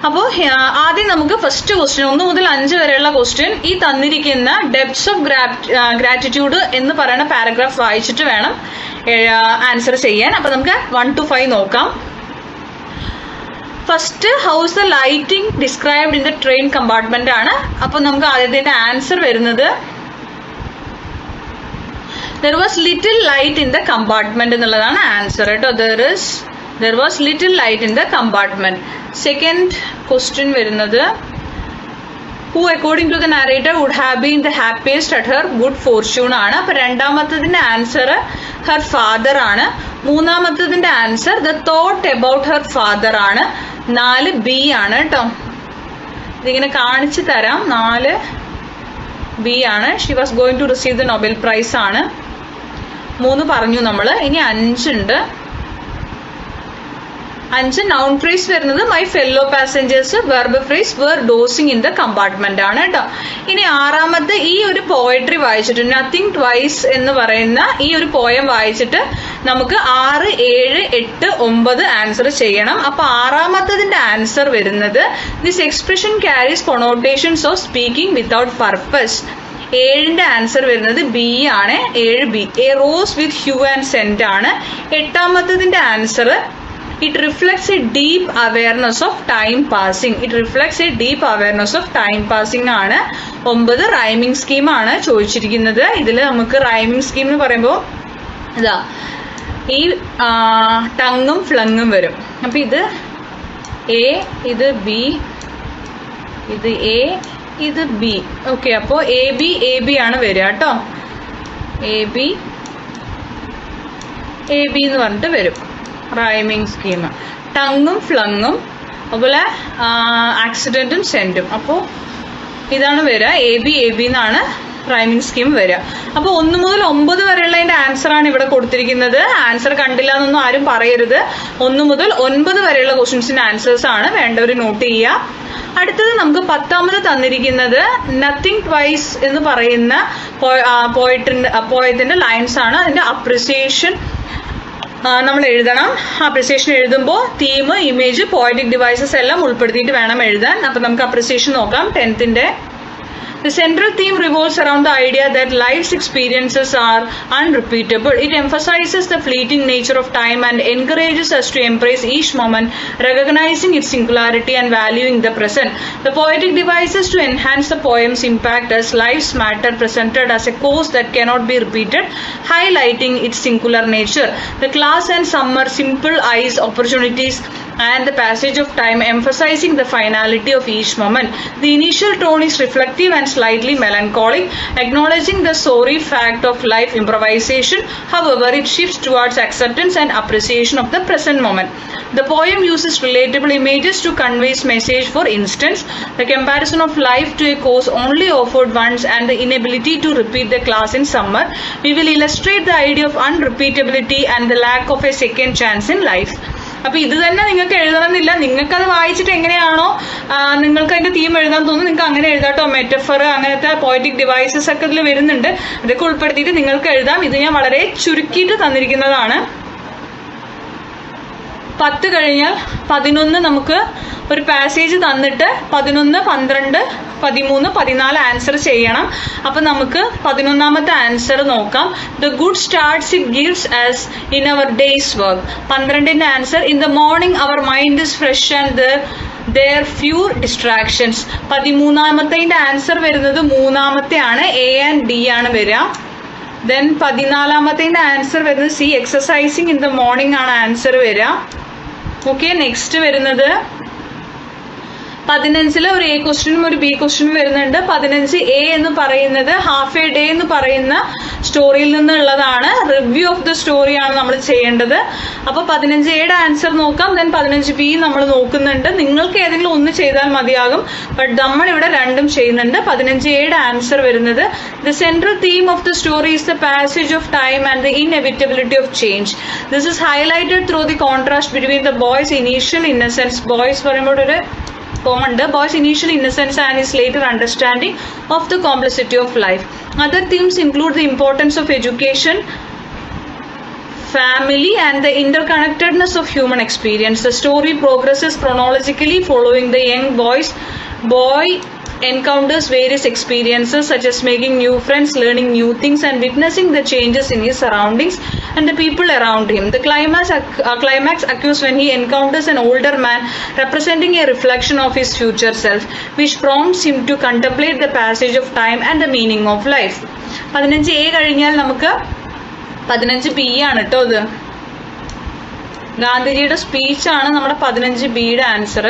അപ്പോൾ ആദ്യം നമുക്ക് ഫസ്റ്റ് ക്വസ്റ്റ്യൻ 1 മുതൽ 5 വരെയുള്ള ക്വസ്റ്റ്യൻ ഈ തന്നിരിക്കുന്ന ഡെപ്ത്സ് ഓഫ് ഗ്രാറ്റിറ്റ്യൂഡ് എന്ന് പറയുന്ന പാരഗ്രാഫ് വായിച്ചിട്ട് വേണം ആൻസർ ചെയ്യാൻ. അപ്പൊ നമുക്ക് 1 to 5 നോക്കാം. First, house the lighting described in the train compartment ആണ്. അപ്പൊ നമുക്ക് ആദ്യത്തിന്റെ ആൻസർ വരുന്നത് there was little light in the compartment എന്നുള്ളതാണ് ആൻസർ കേട്ടോ. there was little light in the compartment. Second question വരുന്നത് who according to the narrator would have been the happiest at her good fortune ആണ്. അപ്പൊ രണ്ടാമത്തതിന്റെ answer her father ആണ്. മൂന്നാമത്തതിന്റെ answer the thought about her father ആണ്. 4 B ആണ് കേട്ടോ. ഇതിങ്ങനെ കാണിച്ചു തരാം. 4 B ആണ്. she was going to receive the Nobel Prize ആണ്. 3 പറഞ്ഞു നമ്മള്. ഇനി 5 ഉണ്ട്. 5 noun phrase വരുന്നത് my fellow passengers, verb phrase were dozing in the compartment ആണ് കേട്ടോ. ഇനി 6ാമത്തെ ഈ ഒരു പോയട്രി വായിച്ചിട്ട് nothing twice എന്ന് പറയുന്ന ഈ ഒരു പോയം വായിച്ചിട്ട് നമുക്ക് 6, 7, 8, 9 ആൻസർ ചെയ്യണം. അപ്പൊ 6ാമത്തതിന്റെ ആൻസർ വരുന്നത് this expression carries connotations of speaking without purpose. 7ന്റെ ആൻസർ വരുന്നത് ബി ആണ്. 7B. A rose with hue and scent ആണ്. 8ാമത്തതിന്റെ answer it reflects a deep awareness of time passing. it reflects a deep awareness of time passing ആണ്. 9 rhyming scheme ആണ് ചോദിച്ചിരിക്കുന്നത്. ഇതിൽ നമുക്ക് റൈമിംഗ് സ്കീം എന്ന് പറയുമ്പോൾ ഇതാ ഈ ടങ്ങും ഫ്ലങ്ങും വരും. അപ്പൊ ഇത് എ, ഇത് ബി, ഇത് എ, ഇത് ബി. ഓക്കെ, അപ്പോ എ ബി ആണ് വരിക കേട്ടോ. എ ബി എന്ന് പറഞ്ഞിട്ട് വരും റൈമിംഗ് സ്കീം. ടങ്ങും ഫ്ലങ്ങും അതുപോലെ ആക്സിഡന്റും സെന്റും. അപ്പോൾ ഇതാണ് വരിക. എ ബി എന്നാണ് റൈമിംഗ് സ്കീം വരിക. അപ്പൊ 1 മുതൽ 9 വരെയുള്ളതിന്റെ ആൻസർ ആണ് ഇവിടെ കൊടുത്തിരിക്കുന്നത്. ആൻസർ കണ്ടില്ല എന്നൊന്നും ആരും പറയരുത്. 1 മുതൽ 9 വരെയുള്ള ക്വസ്റ്റ്യൻസിന്റെ ആൻസേഴ്സ് ആണ്, വേണ്ടവർ നോട്ട് ചെയ്യുക. അടുത്തത് നമുക്ക് 10ാമത് തന്നിരിക്കുന്നത് നത്തിങ് ട്വൈസ് എന്ന് പറയുന്ന പോയത്തിന്റെ ലൈൻസ് ആണ്. അതിന്റെ അപ്രിസിയേഷൻ നമ്മൾ എഴുതണം. അപ്രിസിയേഷൻ എഴുതുമ്പോൾ തീം, ഇമേജ്, പോയറ്റിക് ഡിവൈസസ് എല്ലാം ഉൾപ്പെടുത്തിയിട്ട് വേണം എഴുതാൻ. അപ്പൊ നമുക്ക് അപ്രിസിയേഷൻ നോക്കാം. 10th The central theme revolves around the idea that life's experiences are unrepeatable. It emphasizes the fleeting nature of time and encourages us to embrace each moment, recognizing its singularity and valuing the present. The poetic devices to enhance the poem's impact as life's matter presented as a course that cannot be repeated, highlighting its singular nature. The class and summer, simple eyes, opportunities, and the passage of time, emphasizing the finality of each moment. The initial tone is reflective and slightly melancholic, acknowledging the sorry fact of life improvisation. However, it shifts towards acceptance and appreciation of the present moment. The poem uses relatable images to convey its message. For instance, the comparison of life to a course only offered once and the inability to repeat the class in summer. We will illustrate the idea of unrepeatability and the lack of a second chance in life. അപ്പൊ ഇത് തന്നെ നിങ്ങൾക്ക് എഴുതണമെന്നില്ല. നിങ്ങൾക്കത് വായിച്ചിട്ട് എങ്ങനെയാണോ നിങ്ങൾക്ക് അതിന്റെ theme എഴുതാൻ തോന്നുന്നു നിങ്ങൾക്ക് അങ്ങനെ എഴുതാട്ടോ. മെറ്റഫർ, അങ്ങനത്തെ പോയറ്റിക് ഡിവൈസസ് ഒക്കെ ഇതിൽ വരുന്നുണ്ട്. അതൊക്കെ ഉൾപ്പെടുത്തിയിട്ട് നിങ്ങൾക്ക് എഴുതാം. ഇത് ഞാൻ വളരെ ചുരുക്കിയിട്ട് തന്നിരിക്കുന്നതാണ്. 10 കഴിഞ്ഞാൽ 11 നമുക്ക് ഒരു പാസേജ് തന്നിട്ട് 11, 12, 13, 14 ആൻസർ ചെയ്യണം. അപ്പൊ നമുക്ക് 11ാമത്തെ ആൻസർ നോക്കാം. The good starts it gives us in our days work. 12ന്റെ answer in the morning our mind is fresh and there few distractions. 13ാമത്തെ ആൻസർ വരുന്നത് 3ാമത്തെ ആണ്. എ ആൻഡ് ഡി ആണ് വരിക. ദെൻ 14ാമത്തെ ആൻസർ വരുന്നത് C, exercising in the morning ആണ് ആൻസർ വരിക. ഓക്കെ, നെക്സ്റ്റ് വരുന്നത് 15 ഒരു എ ക്വസ്റ്റ്യനും ഒരു ബി ക്വസ്റ്റ്യനും വരുന്നുണ്ട്. 15 എ എന്ന് പറയുന്നത് ഹാഫ് എ ഡേ എന്ന് പറയുന്ന സ്റ്റോറിയിൽ നിന്നുള്ളതാണ്. റിവ്യൂ ഓഫ് ദ സ്റ്റോറി ആണ് നമ്മൾ ചെയ്യേണ്ടത്. അപ്പൊ 15 എയുടെ ആൻസർ നോക്കാം. ദെൻ 15 ബി നമ്മൾ നോക്കുന്നുണ്ട്. നിങ്ങൾക്ക് ഏതെങ്കിലും ഒന്ന് ചെയ്താൽ മതിയാകും. ബട്ട് നമ്മൾ ഇവിടെ രണ്ടും ചെയ്യുന്നുണ്ട്. 15 എയുടെ ആൻസർ വരുന്നത് the central theme of the story is the passage of time and the inevitability of change. This is highlighted through the contrast between the boy's initial innocence. Boys പറയുമ്പോൾ ഒരു boy's initial innocence and his later understanding of the complexity of life. Other themes include the importance of education, family, and the interconnectedness of human experience. The story progresses chronologically, following the young boy encounters various experiences such as making new friends, learning new things, and witnessing the changes in his surroundings and the people around him. The climax occurs when he encounters an older man representing a reflection of his future self, which prompts him to contemplate the passage of time and the meaning of life. 15A കഴിഞ്ഞാൽ നമുക്ക് 15B ആണ് കേട്ടോ. ഇത് ഗാന്ധിജിയുടെ സ്പീച്ചാണ് നമ്മുടെ 15Bയുടെ answer.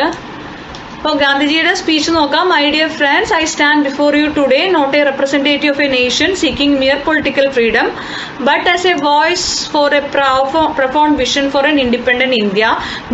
അപ്പോൾ ഗാന്ധിജിയുടെ speech നോക്കാം. My dear friends, I stand before you today not a representative of a nation seeking mere political freedom, but as a voice for a profound vision for an independent India,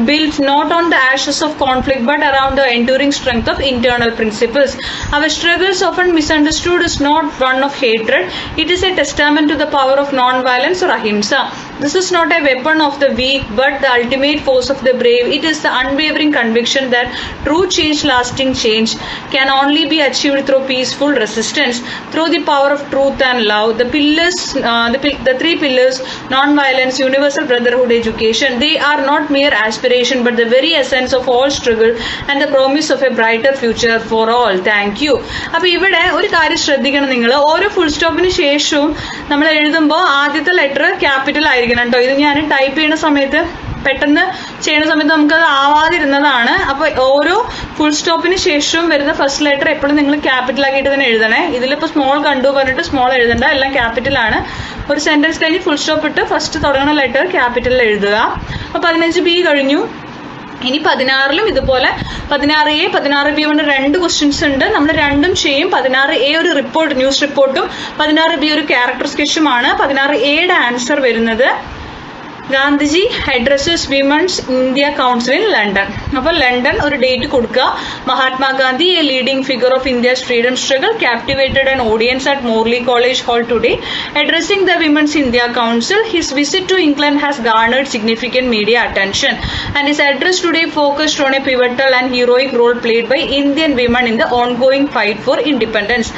built not on the ashes of conflict but around the enduring strength of internal principles. Our struggles, often misunderstood, is not one of hatred. It is a testament to the power of non-violence or ahimsa. This is not a weapon of the weak, but the ultimate force of the brave. It is the unwavering conviction that true change, lasting change, can only be achieved through peaceful resistance, through the power of truth and love. The pillars, the three pillars: non-violence, universal brotherhood, education. They are not mere aspiration, but the very essence of all struggle and the promise of a brighter future for all. Thank you. അപ്പോൾ ഇവിടെ ഒരു കാര്യം ശ്രദ്ധിക്കണം നിങ്ങൾ. ഓരോ full സ്റ്റോപ്പിന് ശേഷവും നമ്മൾ എഴുതുമ്പോൾ ആദ്യത്തെ ലെറ്റർ ക്യാപിറ്റൽ ആയിരിക്കണം കേട്ടോ. ഇത് ഞാൻ ടൈപ്പ് ചെയ്യുന്ന സമയത്ത് പെട്ടെന്ന് ചെയ്യുന്ന സമയത്ത് നമുക്കത് ആവാതിരുന്നതാണ്. അപ്പോൾ ഓരോ ഫുൾ സ്റ്റോപ്പിന് ശേഷവും വരുന്ന ഫസ്റ്റ് ലെറ്റർ എപ്പോഴും നിങ്ങൾ ക്യാപിറ്റൽ ആക്കിയിട്ട് തന്നെ എഴുതണേ. ഇതിലിപ്പോൾ സ്മോൾ കണ്ടു പറഞ്ഞിട്ട് സ്മോൾ എഴുതണ്ട, എല്ലാം ക്യാപിറ്റലാണ്. ഒരു സെന്റൻസ് കഴിഞ്ഞ് ഫുൾ സ്റ്റോപ്പ് ഇട്ട് ഫസ്റ്റ് തുടങ്ങുന്ന ലെറ്റർ ക്യാപിറ്റലിൽ എഴുതുക. അപ്പോൾ 15B കഴിഞ്ഞു. ഇനി 16ലും ഇതുപോലെ 16A 16B കൊണ്ട് 2 ക്വസ്റ്റ്യൻസ് ഉണ്ട്. നമ്മൾ രണ്ടും ചെയ്യും. 16A ഒരു റിപ്പോർട്ട്, ന്യൂസ് റിപ്പോർട്ടും 16B ഒരു ക്യാരക്ടർ സ്കെച്ചുമാണ്. 16Aയുടെ ആൻസർ വരുന്നത് Gandhiji addresses Women's India Council in London. അപ്പോൾ ലണ്ടൻ ഒരു ഡേറ്റ് കൊടുക്കുക. Mahatma Gandhi, a leading figure of India's freedom struggle, captivated an audience at Morley College hall today, addressing the Women's India Council. His visit to England has garnered significant media attention, and his address today focused on a pivotal and heroic role played by Indian women in the ongoing fight for independence.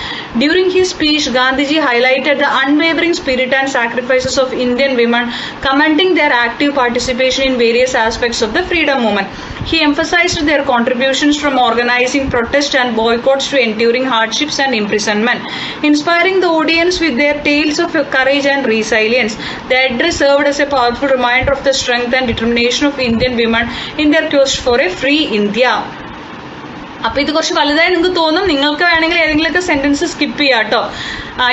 During his speech, Gandhiji highlighted the unwavering spirit and sacrifices of Indian women, commending their active participation in various aspects of the freedom movement. He emphasized their contributions from organizing protests and boycotts to enduring hardships and imprisonment, inspiring the audience with their tales of courage and resilience. The address served as a powerful reminder of the strength and determination of Indian women in their quest for a free India. അപ്പോൾ ഇത് കുറച്ച് വലുതായി നിങ്ങൾക്ക് തോന്നും. നിങ്ങൾക്ക് വേണമെങ്കിൽ ഏതെങ്കിലുമൊക്കെ sentence skip ചെയ്യാം കേട്ടോ.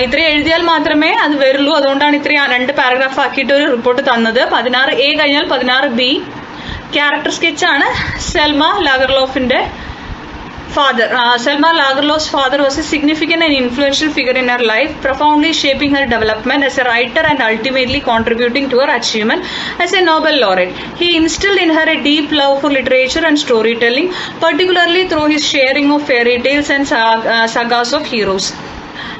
ഇത്രയും എഴുതിയാൽ മാത്രമേ അത് വരുള്ളൂ. അതുകൊണ്ടാണ് ഇത്രയും 2 പാരഗ്രാഫ് ആക്കിയിട്ട് ഒരു റിപ്പോർട്ട് തന്നത്. 16A കഴിഞ്ഞാൽ 16B ക്യാരക്ടർ സ്കെച്ചാണ്. സെൽമ ലാഗർലോഫിന്റെ father. Selma Lagerlof's father was a significant and influential figure in her life, profoundly shaping her development as a writer and ultimately contributing to her achievement as a Nobel laureate. He instilled in her a deep love for literature and storytelling, particularly through his sharing of fairy tales and sagas of heroes.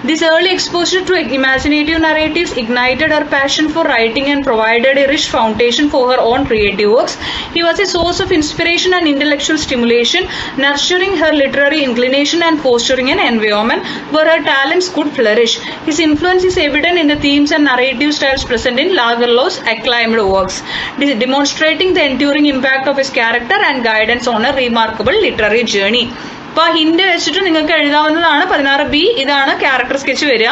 This early exposure to imaginative narratives ignited her passion for writing and provided a rich foundation for her own creative works. He was a source of inspiration and intellectual stimulation, nurturing her literary inclination and fostering an environment where her talents could flourish. His influence is evident in the themes and narrative styles present in Lagerlof's acclaimed works, demonstrating the enduring impact of his character and guidance on a remarkable literary journey. അപ്പോൾ hint വെച്ചിട്ട് നിങ്ങൾക്ക് എഴുതാവുന്നതാണ്. 16B ഇതാണ് character sketch വരിക.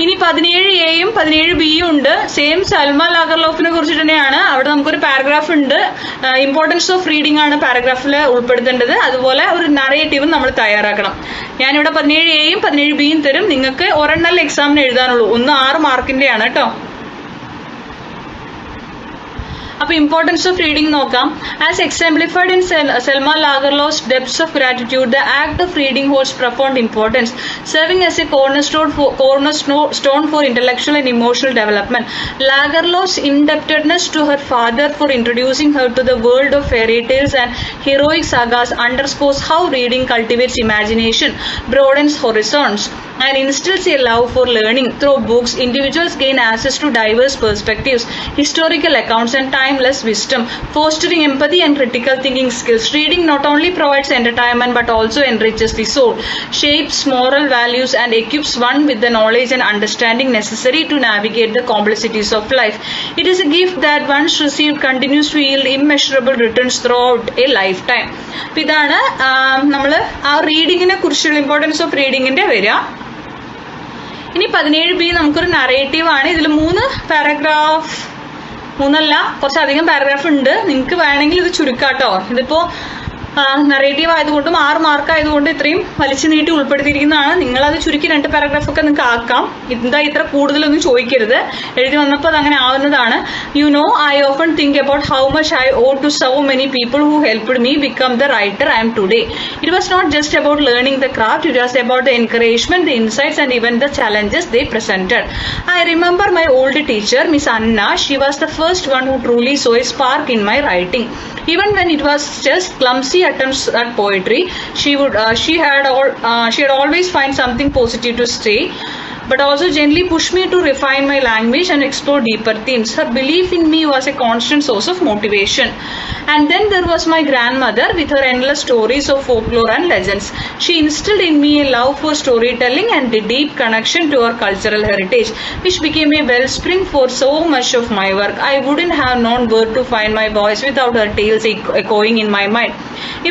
ഇനി 17Aയും 17Bയും ഉണ്ട്. Same Salma ലാഗർലോഫിനെ കുറിച്ചിട്ട് തന്നെയാണ്. അവിടെ നമുക്കൊരു പാരഗ്രാഫ് ഉണ്ട്. ഇമ്പോർട്ടൻസ് ഓഫ് റീഡിംഗ് ആണ് പാരഗ്രാഫിൽ ഉൾപ്പെടുത്തേണ്ടത്. അതുപോലെ ഒരു നറേറ്റീവും നമ്മൾ തയ്യാറാക്കണം. ഞാനിവിടെ 17Aയും 17Bയും തരും. നിങ്ങൾക്ക് ഒരെണ്ണല്ലേ എക്സാമിന് എഴുതാനുള്ളൂ. 6 മാർക്കിന്റെയാണ് കേട്ടോ. അപ്പോൾ ഇമ്പോർട്ടൻസ് ഓഫ് റീഡിംഗ് നോക്കാം. As exemplified in Selma Lagerlof's depths of gratitude, the act of reading holds profound importance, serving as a cornerstone for intellectual and emotional development. Lagerlof's indebtedness to her father for introducing her to the world of fairy tales and heroic sagas underscores how reading cultivates imagination, broadens horizons, and instills a love for learning. Through books, individuals gain access to diverse perspectives, historical accounts, and timeless wisdom, fostering empathy and critical thinking skills. Reading not only provides entertainment but also enriches the soul, shapes moral values, and equips one with the knowledge and understanding necessary to navigate the complexities of life. It is a gift that once received continues to yield immeasurable returns throughout a lifetime. അപ്പോൾ ഇതാണ് നമ്മൾ ആ റീഡിങ്ങിനെ കുറിച്ചുള്ള importance of റീഡിങ്ങിന്റെ വരിക. ഇനി 17B നമുക്കൊരു narrative ആണ്. ഇതിൽ 3 പാരഗ്രാഫ്, 3 കുറച്ചധികം പാരഗ്രാഫ് ഉണ്ട്. നിങ്ങൾക്ക് വേണമെങ്കിൽ ഇത് ചുരുക്കാട്ടോ. ഇതിപ്പോ നറേറ്റീവ് ആയതുകൊണ്ടും 6 മാർക്ക് ആയതുകൊണ്ട് ഇത്രയും വലിച്ചു നീട്ടി ഉൾപ്പെടുത്തിയിരിക്കുന്നതാണ്. നിങ്ങളത് ചുരുക്കി 2 പാരഗ്രാഫൊക്കെ നിങ്ങൾക്ക് ആക്കാം. എന്താ ഇത്ര കൂടുതലൊന്നും ചോദിക്കരുത്, എഴുതി വന്നപ്പോൾ അത് അങ്ങനെ ആവുന്നതാണ്. You know, I often think about how much I owe to so many people who helped me become the writer I am today. It was not just about learning the craft, it was about the encouragement, the insights and even the challenges they presented. I remember my old teacher, Miss Anna. She was the first one who truly saw a spark in my writing. Even when it was just clumsy attempts at poetry, she had always find something positive to say, but also gently pushed me to refine my language and explore deeper themes. Her belief in me was a constant source of motivation. And then there was my grandmother with her endless stories of folklore and legends. She instilled in me a love for storytelling and a deep connection to our cultural heritage, which became a wellspring for so much of my work. I wouldn't have known where to find my voice without her tales echoing in my mind.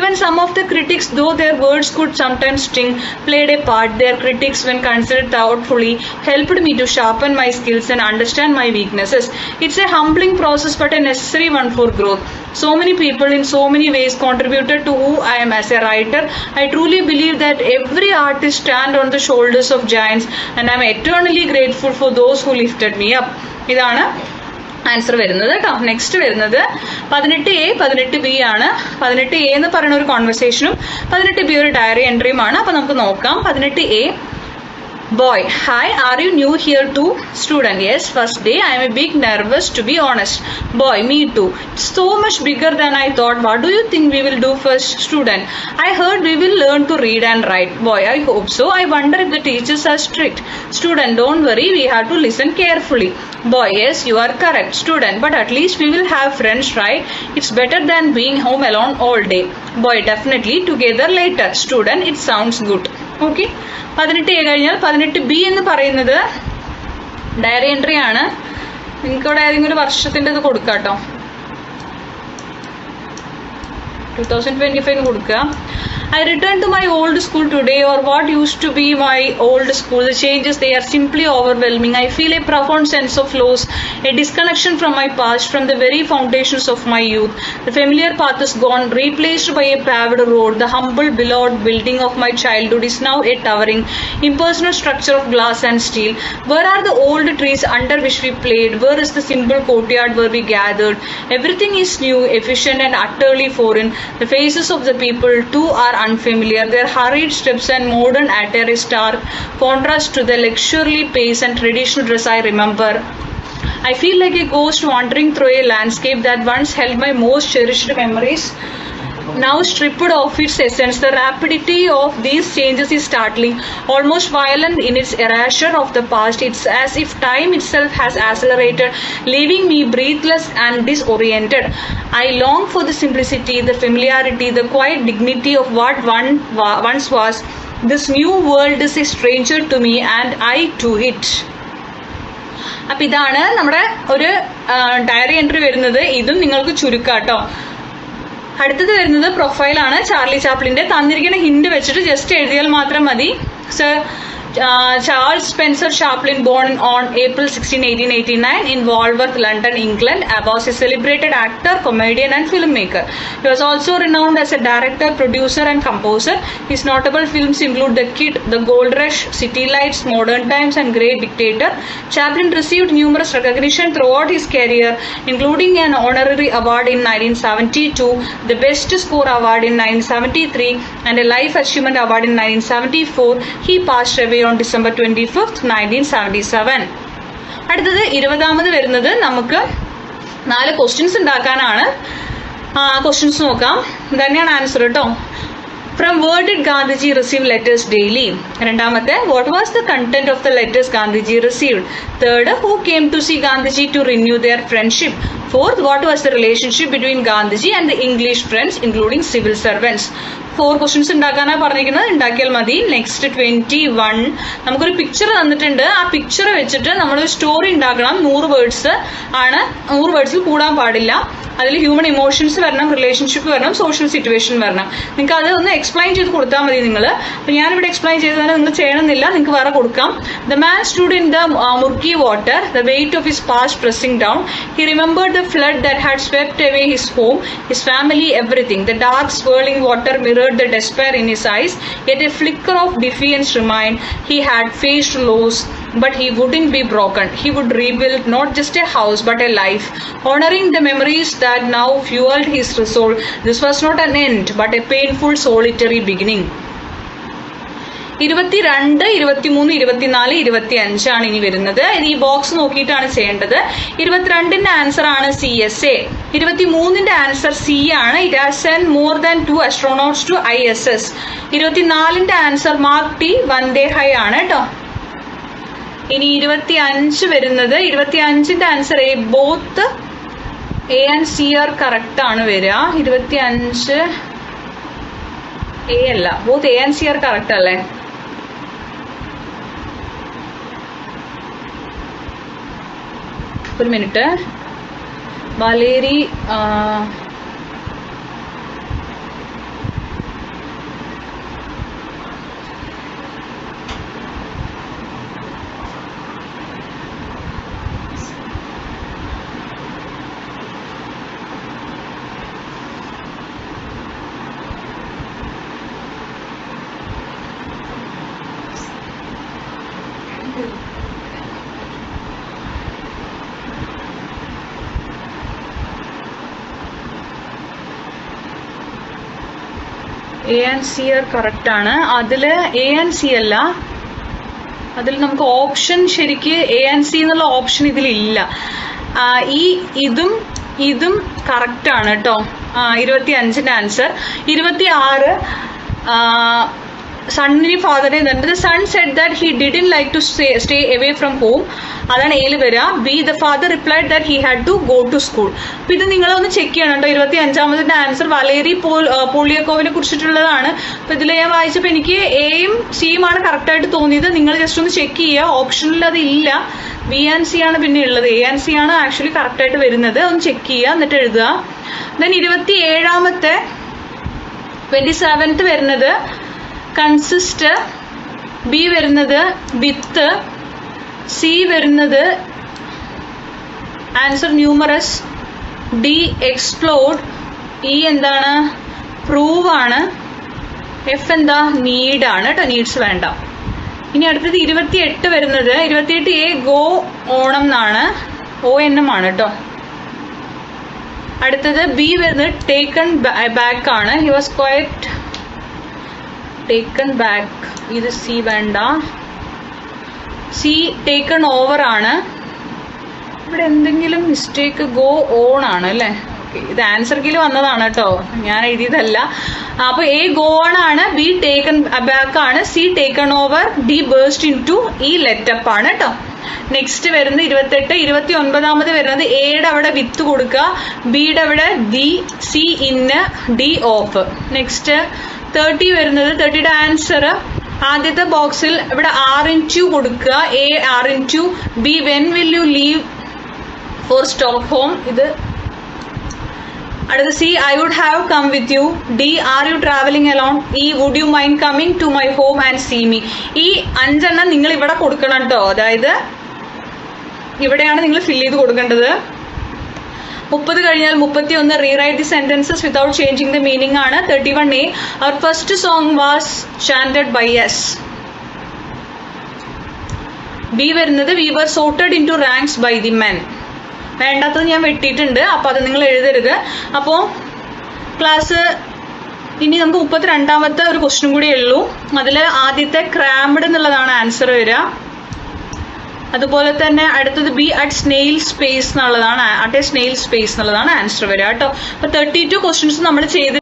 Even some of the critics, though their words could sometimes sting, played a part. Their critics, when considered thoughtfully, helped me to sharpen my skills and understand my weaknesses. It's a humbling process but a necessary one for growth. So many people in so many ways contributed to who I am as a writer. I truly believe that every artist stands on the shoulders of giants, and I am eternally grateful for those who lifted me up. ഇതാണ് answer വരുന്നത് കേട്ടോ. Next വരുന്നത് 18A 18B ആണ്. 18A എന്ന് പറയുന്ന ഒരു കോൺവെർസേഷനും 18B ഒരു diary എൻട്രിയുമാണ്. അപ്പൊ നമുക്ക് നോക്കാം. 18A. Boy, hi, are you new here too? Student, yes, first day. I am a bit nervous to be honest. Boy, me too. It's so much bigger than I thought. What do you think we will do first? Student, I heard we will learn to read and write. Boy, I hope so. I wonder if the teachers are strict. Student, don't worry, we have to listen carefully. Boy, yes, you are correct. Student, but at least we will have friends, right? It's better than being home alone all day. Boy, definitely, together later. Student, it sounds good. Okay. 18A കഴിഞ്ഞാൽ 18B എന്ന് പറയുന്നത് diary entry ആണ്. നിങ്ങൾക്ക് ഇവിടെ ഏതെങ്കിലും ഒരു വർഷത്തിൻ്റെ ഇത് കൊടുക്കാം കേട്ടോ. 2025 കൊടുക്കുക. I returned to my old school today, or what used to be my old school. The changes, they are simply overwhelming. I feel a profound sense of loss, a disconnection from my past, from the very foundations of my youth. The familiar path is gone, replaced by a paved road. The humble, beloved building of my childhood is now a towering, impersonal structure of glass and steel. Where are the old trees under which we played? Where is the simple courtyard where we gathered? Everything is new, efficient, and utterly foreign. The faces of the people too are unfamiliar. Their hurried steps and modern attire is stark contrast to the leisurely pace and traditional dress I remember. I feel like a ghost wandering through a landscape that once held my most cherished memories, now stripped of its essence. The rapidity of these changes is startling, almost violent in its erasure of the past. It's as if time itself has accelerated, leaving me breathless and disoriented. I long for the simplicity, the familiarity, the quiet dignity of what once was. This new world is a stranger to me and I to it. അപ്പം ഇതാണ് നമ്മുടെ ഒരു diary entry വരുന്നത്. ഇതും നിങ്ങൾക്ക് ചുരുക്കാട്ടോ. അടുത്തത് വരുന്നത് പ്രൊഫൈലാണ്. Charlie ചാപ്ലിന്റെ തന്നിരിക്കുന്ന ഹിന്റ് വെച്ചിട്ട് ജസ്റ്റ് എഴുതിയാൽ മാത്രം മതി. Sir Charles Spencer Chaplin, born on April 16, 1889 in Walworth, London, England, was a celebrated actor, comedian and filmmaker. He was also renowned as a director, producer and composer. His notable films include The Kid, The Gold Rush, City Lights, Modern Times and Great Dictator. Chaplin received numerous recognition throughout his career, including an honorary award in 1972, the Best Score Award in 1973 and a Life Achievement Award in 1974. He passed away on December 25th, 1977. അടുത്തത് 20ാമത് വരുന്നത് നമുക്ക് 4 questions ഉണ്ടാക്കാനാണ്. Questions നോക്കാം. തന്നെയാണ് answer കേട്ടോ. From where did Gandhiji receive letters daily? രണ്ടാമത്തെ, what was the content of the letters Gandhiji received? Third, who came to see Gandhiji to renew their friendship? Fourth, what was the relationship between Gandhiji and the English friends, including civil servants? 4 questions ഉണ്ടാക്കാനാണ് പറഞ്ഞിരിക്കുന്നത്, ഉണ്ടാക്കിയാൽ മതി. Next 21, നമുക്കൊരു picture തന്നിട്ടുണ്ട്. ആ picture വെച്ചിട്ട് നമ്മളൊരു story ഉണ്ടാക്കണം. 100 വേർഡ്സ് ആണ്, 100 വേർഡ്സിൽ കൂടാൻ പാടില്ല. അതിൽ ഹ്യൂമൻ ഇമോഷൻസ് വരണം, റിലേഷൻഷിപ്പ് വരണം, സോഷ്യൽ സിറ്റുവേഷൻ വരണം. നിങ്ങൾക്ക് അത് ഒന്ന് എക്സ്പ്ലെയിൻ ചെയ്ത് കൊടുത്താൽ മതി നിങ്ങൾ. അപ്പം ഞാനിവിടെ എക്സ്പ്ലെയിൻ ചെയ്തതാണ്, നിങ്ങൾ ചെയ്യണമെന്നില്ല, നിങ്ങൾക്ക് വേറെ കൊടുക്കാം. The man stood in the murky water, the weight of his past pressing down. He remembered the flood that had swept away his home, his family, everything. The dark swirling water mirrored the despair in his eyes, yet a flicker of defiance remained. He had faced loss, but he wouldn't be broken. He would rebuild not just a house but a life, honoring the memories that now fueled his resolve. This was not an end but a painful solitary beginning. 22, 23, 24, 25 ആണ് ഇനി വരുന്നത്. ഈ box നോക്കിയിട്ടാണ് ചെയ്യേണ്ടത്. 22ന്റെ answer ആണ് CSA. 23ന്റെ answer C ആണ്. It has sent more than 2 astronauts to ISS. 24ന്റെ answer mark T വന്ദേഹൈ ആണ് കേട്ടോ. ഇനി 25 വരുന്നത്, 25ന്റെ answer A. Both A and C are correct ആണ് വരിക. 25 A അല്ല, both A and C are correct അല്ലേ? ഒരു മിനിറ്റ്. വാലേരി A and C are correct ആണ്. അതിൽ A and C അല്ല, അതിൽ നമുക്ക് ഓപ്ഷൻ ശരിക്ക് A and C എന്നുള്ള ഓപ്ഷൻ ഇതിലില്ല. ഇതും കറക്റ്റ് ആണ് കേട്ടോ. 25ന്റെ ആൻസർ. 26 സണ്ണിന് ഫാദറിനെ തന്നിട്ട് the son said that he didn't like to stay away from home. അതാണ് എയിൽ വരിക. B, the father replied that he had to go to school. അപ്പൊ ഇത് നിങ്ങളൊന്ന് ചെക്ക് ചെയ്യണം കേട്ടോ. 25ാമത്തെ ആൻസർ വലേരി പോളിയക്കോവിനെ കുറിച്ചിട്ടുള്ളതാണ്. അപ്പൊ ഇതിൽ ഞാൻ വായിച്ചപ്പോൾ എനിക്ക് എയും സിയും ആണ് കറക്റ്റ് ആയിട്ട് തോന്നിയത്. നിങ്ങൾ ജസ്റ്റ് ഒന്ന് ചെക്ക് ചെയ്യുക. ഓപ്ഷനിൽ അത് ഇല്ല. ബി ആൻഡ് സി ആണ് പിന്നെ ഉള്ളത്. എ ആൻഡ് സി ആണ് ആക്ച്വലി കറക്റ്റ് ആയിട്ട് വരുന്നത്. ഒന്ന് ചെക്ക് ചെയ്യുക, എന്നിട്ട് എഴുതുക. ദെൻ 27ാമത്തെ 27th വരുന്നത് കൺസിസ്റ്റ്, ബി വരുന്നത് വിത്ത്, സി വരുന്നത് answer numerous, D explored, E എന്താണ് പ്രൂവ് ആണ്, എഫ് എന്താ നീഡ് ആണ് കേട്ടോ. നീഡ്സ് വേണ്ട. ഇനി അടുത്തത് 28 വരുന്നത് 28 എ ഗോ ഓണം എന്നാണ്, ONM ആണ് കേട്ടോ. അടുത്തത് ബി വരുന്നത് ടേക്കൺ ബാക്ക് ആണ്. He was quiet taken back. ഇത് സി വേണ്ട. സി ടേക്കൺ ഓവർ ആണ്. ഇവിടെ എന്തെങ്കിലും മിസ്റ്റേക്ക്, ഗോ ഓൺ ആണ് അല്ലേ? ഇത് ആൻസർ കീയിൽ വന്നതാണ് കേട്ടോ, ഞാൻ എഴുതിയതല്ല. അപ്പൊ എ ഗോ ഓൺ ആണ്, ബി ടേക്കൺ ബാക്ക് ആണ്, C taken over, D burst into, E let up ആണ് കേട്ടോ. നെക്സ്റ്റ് വരുന്നത് 28. 29ാമത് വരുന്നത് എയുടെ അവിടെ വിത്ത് കൊടുക്കുക, ബിയുടെ അവിടെ the, C in, D off. Next 30 വരുന്നത് 30യുടെ ആൻസർ ആദ്യത്തെ ബോക്സിൽ ഇവിടെ R/2 കൊടുക്കുക. A R/2, B when will you leave for Stockholm. ഇത് അടുത്ത C I would have come with you, D are you travelling alone, E would you mind coming to my home and see me. ഈ 5 എണ്ണം നിങ്ങൾ ഇവിടെ കൊടുക്കണം കേട്ടോ. അതായത് ഇവിടെയാണ് നിങ്ങൾ ഫിൽ ചെയ്ത് കൊടുക്കേണ്ടത്. 30 കഴിഞ്ഞാൽ 31 rewrite the sentences without changing the meaning ആണ്. 31A our first song was chanted by us. B വരുന്നത് we were sorted into ranks by the men. വേണ്ടാത്തത് ഞാൻ വെട്ടിയിട്ടുണ്ട്, അപ്പൊ അത് നിങ്ങൾ എഴുതരുത്. അപ്പോൾ ക്ലാസ് ഇനി നമുക്ക് 32ാമത്തെ ഒരു ക്വസ്റ്റ്യൻ കൂടിയേ ഉള്ളൂ. അതിൽ ആദ്യത്തെ ക്രാംഡ് എന്നുള്ളതാണ് ആൻസർ വരിക. അതുപോലെ തന്നെ അടുത്തത് ബി അറ്റ് സ്നെയിൽ സ്പേസ് എന്നുള്ളതാണ്, അറ്റ് എ സ്നെയിൽ സ്പേസ് എന്നുള്ളതാണ് ആൻസർ വരിക കേട്ടോ. അപ്പൊ 32 ക്വസ്റ്റ്യൻസ് നമ്മൾ ചെയ്ത്